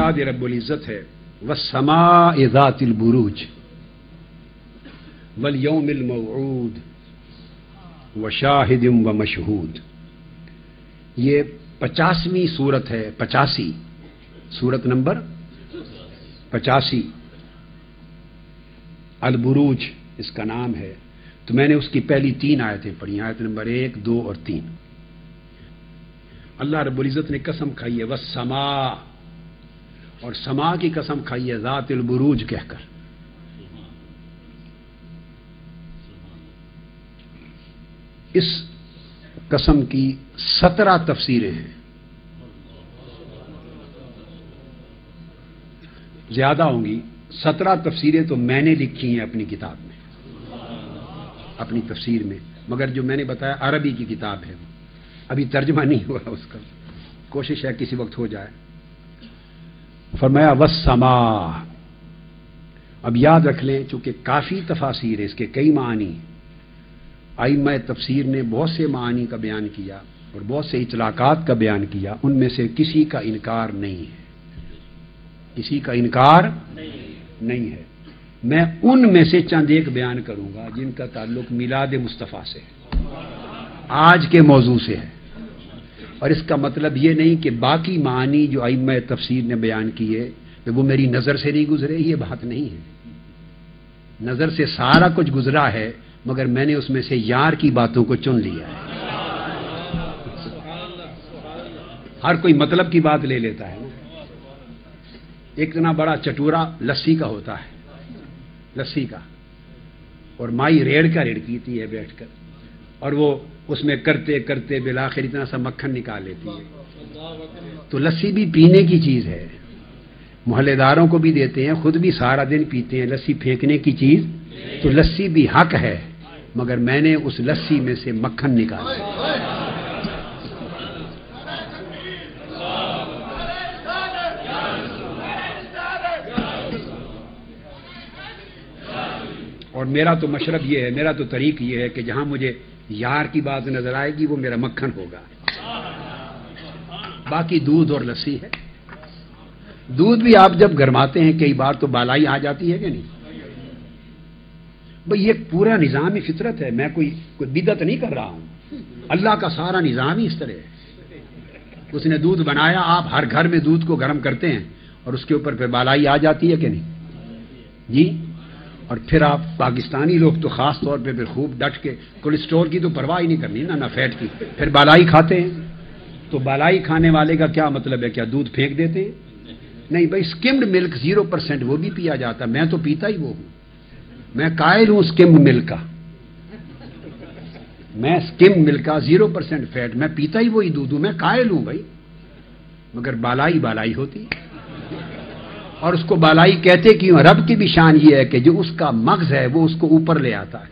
ارشاد رب العزت ہے والسماء ذات البروج والیوم الموعود وشاہد ومشہود. یہ 50ویں سورت ہے، 85 سورت نمبر 85 البروج اس کا نام ہے. تو میں نے اس کی پہلی 3 آیتیں پڑھی، آیت نمبر 1، 2 اور 3. اللہ رب العزت نے قسم کھائی ہے والسماء، اور سما کی قسم کھائی ہے ذات البروج کہہ کر. اس قسم کی 17 تفسیریں ہیں، زیادہ ہوں گی. 17 تفسیریں تو میں نے لکھی ہیں اپنی کتاب میں، اپنی تفسیر میں، مگر جو میں نے بتایا عربی کی کتاب ہے، ابھی ترجمہ نہیں ہوا اس کا، کوشش ہے کسی وقت ہو جائے. فرمایا والسماء. اب یاد رکھ لیں چونکہ کافی تفاسیر ہے، اس کے کئی معنی، ائمہ تفسیر نے بہت سے معانی کا بیان کیا اور بہت سے اطلاقات کا بیان کیا، ان میں سے کسی کا انکار نہیں ہے، کسی کا انکار نہیں ہے. میں ان میں سے چند ایک بیان کروں گا جن کا تعلق میلاد مصطفیٰ سے آج کے موضوع سے ہے. اور اس کا مطلب یہ نہیں کہ باقی معانی جو ائمہ تفسیر نے بیان کیے کہ وہ میری نظر سے نہیں گزرے، یہ بات نہیں ہے. نظر سے سارا کچھ گزرا ہے، مگر میں نے اس میں سے یار کی باتوں کو چن لیا ہے. ہر کوئی مطلب کی بات لے لیتا ہے نا. ایک اتنا بڑا چٹورا لسی کا ہوتا ہے، لسی کا، اور مائی ریڑھ کا ریڑکیتی ہے بیٹھ کر، اور وہ اس میں کرتے کرتے بالآخر اتنا سا مکھن نکال لیتی ہے. تو لسی بھی پینے کی چیز ہے، محلے داروں کو بھی دیتے ہیں، خود بھی سارا دن پیتے ہیں. لسی پھینکنے کی چیز تو لسی بھی حق ہے، مگر میں نے اس لسی میں سے مکھن نکالا. اور میرا تو مشرب یہ ہے، میرا تو طریق یہ ہے کہ جہاں مجھے یار کی بات نظر آئے گی وہ میرا مکھن ہوگا. باقی دودھ اور لسی ہے. دودھ بھی آپ جب گرماتے ہیں کئی بار تو بالائی آ جاتی ہے کہ نہیں؟ بھئی یہ پورا نظام ہی فطرت ہے، میں کوئی بدعت نہیں کر رہا ہوں. اللہ کا سارا نظام ہی اس طرح ہے. اس نے دودھ بنایا، آپ ہر گھر میں دودھ کو گرم کرتے ہیں اور اس کے اوپر پھر بالائی آ جاتی ہے کہ نہیں جی؟ اور پھر آپ پاکستانی لوگ تو خاص طور پہ پھر خوب ڈٹ کے کولیسٹرول کی تو پرواہ ہی نہیں کرنی نہ فیٹ کی، پھر بالائی کھاتے ہیں. تو بالائی کھانے والے کا کیا مطلب ہے؟ کیا دودھ پھینک دیتے ہیں؟ نہیں بھائی، سکمڈ ملک 0% وہ بھی پیا جاتا. میں تو پیتا ہی وہ ہوں، میں قائل ہوں سکمڈ ملک کا. میں سکمڈ ملک کا 0% فیٹ، میں پیتا ہی وہی دودھ ہوں، میں قائل ہوں بھائی. مگر بالائی ہوتی، اور اس کو بالائی کہتے کیوں؟ رب کی بھی شان یہ ہے کہ جو اس کا مغز ہے وہ اس کو اوپر لے آتا ہے.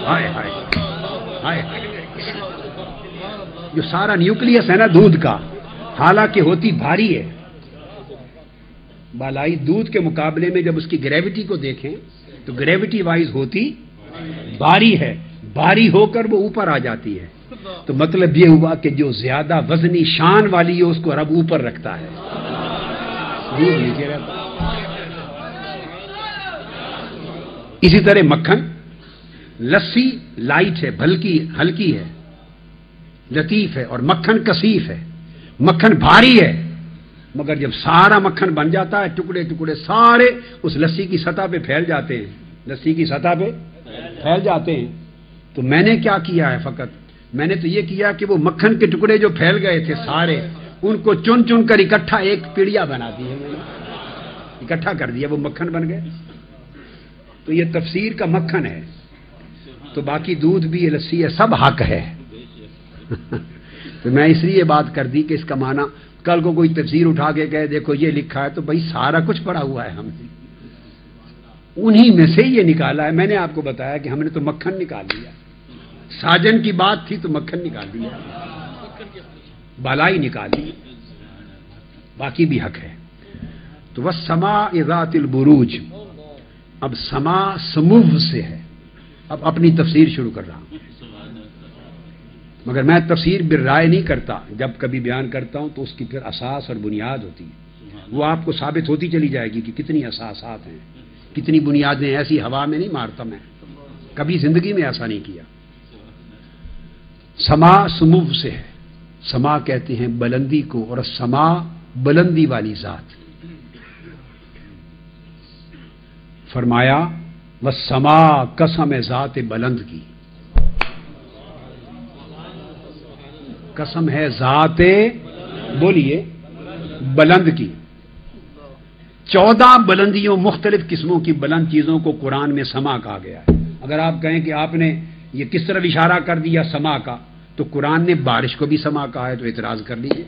ہائے ہائے ہائے، جو سارا نیوکلیس ہے نا دودھ کا، حالانکہ ہوتی بھاری ہے. بالائی دودھ کے مقابلے میں جب اس کی گریوٹی کو دیکھیں تو گریوٹی وائز ہوتی بھاری ہے، بھاری ہو کر وہ اوپر آ جاتی ہے. تو مطلب یہ ہوا کہ جو زیادہ وزنی شان والی ہے اس کو رب اوپر رکھتا ہے، دودھ نیچے رہتا ہے. اسی طرح مکھن، لسی لائٹ ہے، ہلکی ہے، لطیف ہے، اور مکھن کثیف ہے. مکھن بھاری ہے، مگر جب سارا مکھن بن جاتا ہے ٹکڑے ٹکڑے سارے اس لسی کی سطح پہ پھیل جاتے ہیں، لسی کی سطح پہ پھیل جاتے ہیں. تو میں نے کیا کیا ہے؟ فقط میں نے تو یہ کیا کہ وہ مکھن کے ٹکڑے جو پھیل گئے تھے سارے، ان کو چن چن کر اکٹھا ایک پیڑیا بنا دی ہے، اکٹھا کر دیا، وہ مکھن بن گئے. تو یہ تفسیر کا مکھن ہے. تو باقی دودھ بھی، لسی ہے، سب حق ہے. تو میں اس لیے بات کر دی کہ اس کا معنی کل کو کوئی تفسیر اٹھا کے کہے دیکھو یہ لکھا ہے، تو بھائی سارا کچھ پڑا ہوا ہے ہم نے، انہی میں سے یہ نکالا ہے. میں نے آپ کو بتایا کہ ہم نے تو مکھن نکال لیا، ساجن کی بات تھی تو مکھن نکال دیا، بالائی نکال لی، باقی بھی حق ہے. تو والسماء ذات البروج. اب سما سمو سے ہے. اب اپنی تفسیر شروع کر رہا ہوں، مگر میں تفسیر بالرائے نہیں کرتا. جب کبھی بیان کرتا ہوں تو اس کی پھر اساس اور بنیاد ہوتی ہے. وہ آپ کو ثابت ہوتی چلی جائے گی کہ کتنی اساسات ہیں، کتنی بنیادیں ایسی ہوا میں نہیں مارتا میں، کبھی زندگی میں ایسا نہیں کیا۔ سما سمو سے ہے، سما کہتے ہیں بلندی کو، اور سما بلندی والی ذات۔ فرمایا والسما، قسم ہے ذات بلند کی، قسم ہے ذات بولیے بلند کی۔ 14 بلندیوں، مختلف قسموں کی بلند چیزوں کو قرآن میں سما کہا گیا ہے۔ اگر آپ کہیں کہ آپ نے یہ کس طرح اشارہ کر دیا سما کا، تو قرآن نے بارش کو بھی سما کہا ہے، تو اعتراض کر لیجیے۔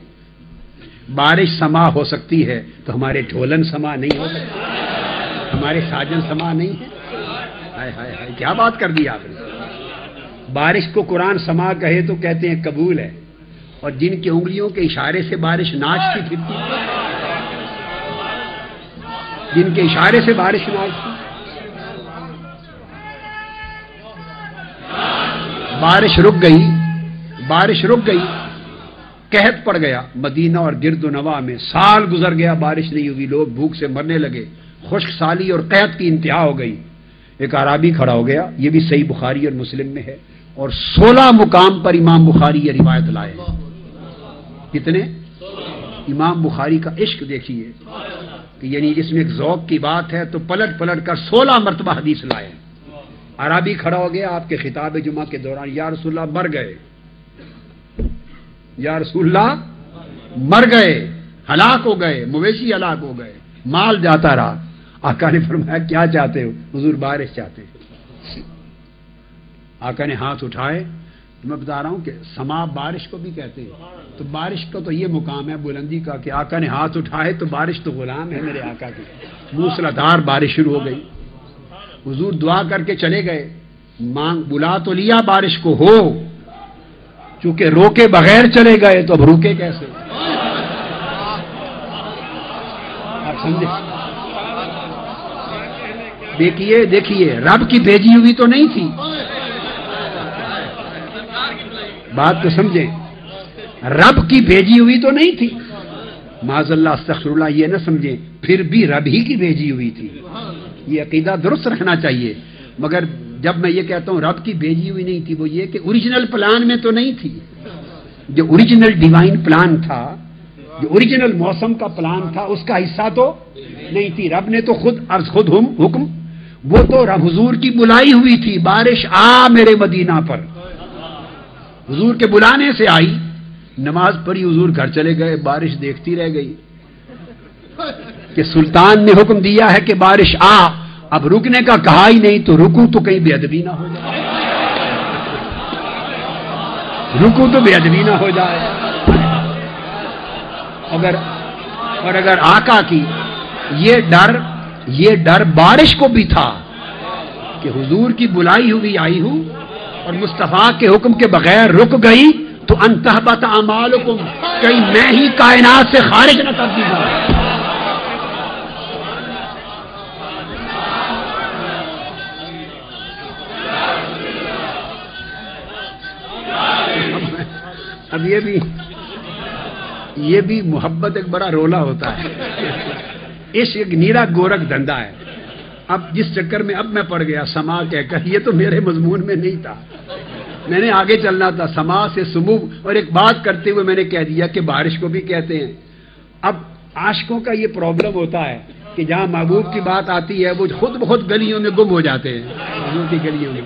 بارش سما ہو سکتی ہے تو ہمارے ڈھولن سما نہیں ہو سکتی، ہمارے ساجن سما نہیں ہے؟ ہائے ہائے ہائے، کیا بات کر دی آپ نے۔ بارش کو قرآن سما کہے تو کہتے ہیں قبول ہے، اور جن کی انگلیوں کے اشارے سے بارش ناچتی پھرتی، جن کے اشارے سے بارش ناچتی، بارش رک گئی، بارش رک گئی، قحط پڑ گیا مدینہ اور گرد و نواح میں، سال گزر گیا بارش نہیں ہوئی، لوگ بھوک سے مرنے لگے، خشک سالی اور قحط کی انتہا ہو گئی۔ ایک اعرابی کھڑا ہو گیا، یہ بھی صحیح بخاری اور مسلم میں ہے، اور 16 مقام پر امام بخاری یہ روایت لائے۔ کتنے؟ امام بخاری کا عشق دیکھیے کہ یعنی اس میں ایک ذوق کی بات ہے، تو پلٹ پلٹ کر 16 مرتبہ حدیث لائے۔ عربی کھڑا ہو گیا آپ کے خطاب جمعہ کے دوران، یا رسول اللہ مر گئے، یا رسول اللہ مر گئے، ہلاک ہو گئے، مویشی ہلاک ہو گئے، مال جاتا رہا۔ آقا نے فرمایا کیا چاہتے ہو؟ حضور بارش چاہتے ہیں۔ آقا نے ہاتھ اٹھائے، میں بتا رہا ہوں کہ سما بارش کو بھی کہتے ہیں، تو بارش کا تو یہ مقام ہے بلندی کا کہ آقا نے ہاتھ اٹھائے تو بارش تو غلام ہے میرے آقا کی۔ موسلادھار بارش شروع ہو گئی، حضور دعا کر کے چلے گئے، مانگ بلا تو لیا بارش کو، ہو چونکہ روکے بغیر چلے گئے تو اب روکے کیسے؟ آپ سمجھے؟ دیکھیے دیکھیے، رب کی بھیجی ہوئی تو نہیں تھی، بات تو سمجھیں، رب کی بھیجی ہوئی تو نہیں تھی، معاذ اللہ استغفر اللہ، یہ نہ سمجھیں پھر بھی رب ہی کی بھیجی ہوئی تھی، یہ عقیدہ درست رکھنا چاہیے۔ مگر جب میں یہ کہتا ہوں رب کی بھیجی ہوئی نہیں تھی، وہ یہ کہ اوریجنل پلان میں تو نہیں تھی، جو اوریجنل ڈیوائن پلان تھا، جو اوریجنل موسم کا پلان تھا، اس کا حصہ تو نہیں تھی۔ رب نے تو خود از خود ہم حکم، وہ تو رب حضور کی بلائی ہوئی تھی، بارش آ میرے مدینہ پر، حضور کے بلانے سے آئی، نماز پڑھی، حضور گھر چلے گئے، بارش دیکھتی رہ گئی کہ سلطان نے حکم دیا ہے کہ بارش آ، اب رکنے کا کہا ہی نہیں، تو رکو تو کہیں بے ادبی نہ ہو جائے، رکو تو بے ادبی نہ ہو جائے۔ اگر آقا کی یہ ڈر بارش کو بھی تھا کہ حضور کی بلائی ہوئی آئی ہوں اور مصطفیٰ کے حکم کے بغیر رک گئی تو انتہبت اعمالکم، کہیں میں ہی کائنات سے خارج نہ کر دی جاؤں۔ اب یہ بھی محبت ایک بڑا رولا ہوتا ہے، عشق ایک نیرا گورکھ دھندا ہے۔ اب جس چکر میں اب میں پڑ گیا سما کہہ کر، یہ تو میرے مضمون میں نہیں تھا، میں نے آگے چلنا تھا، سما سے سمو، اور ایک بات کرتے ہوئے میں نے کہہ دیا کہ بارش کو بھی کہتے ہیں۔ اب عاشقوں کا یہ پرابلم ہوتا ہے کہ جہاں محبوب کی بات آتی ہے وہ خود بخود گلیوں میں گم ہو جاتے ہیں، محبوب کی گلیوں میں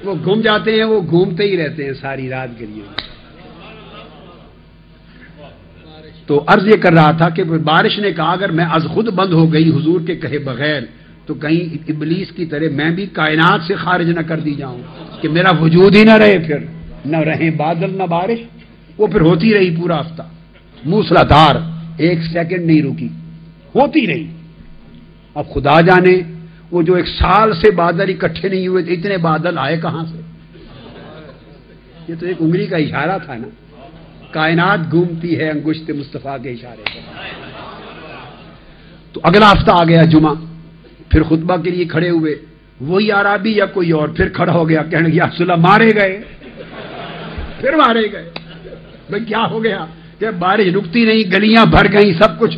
وہ گم جاتے ہیں، وہ گھومتے ہی رہتے ہیں ساری رات گلیوں میں۔ تو عرض یہ کر رہا تھا کہ بارش نے کہا اگر میں از خود بند ہو گئی حضور کے کہے بغیر، تو کہیں ابلیس کی طرح میں بھی کائنات سے خارج نہ کر دی جاؤں کہ میرا وجود ہی نہ رہے، پھر نہ رہے بادل نہ بارش۔ وہ پھر ہوتی رہی پورا ہفتہ، موسلادھار، ایک سیکنڈ نہیں رکی، ہوتی رہی۔ اب خدا جانے وہ جو 1 سال سے بادل اکٹھے نہیں ہوئے تھے، اتنے بادل آئے کہاں سے؟ یہ تو ایک انگلی کا اشارہ تھا نا، کائنات گھومتی ہے انگشت مصطفیٰ کے اشارے سے۔ تو اگلا ہفتہ آ گیا جمعہ، پھر خطبہ کے لیے کھڑے ہوئے، وہی عربی یا کوئی اور پھر کھڑا ہو گیا، کہنے یا رسول اللہ مارے گئے، پھر مارے گئے۔ بھئی کیا ہو گیا کہ بارش رکتی نہیں، گلیاں بھر گئیں، سب کچھ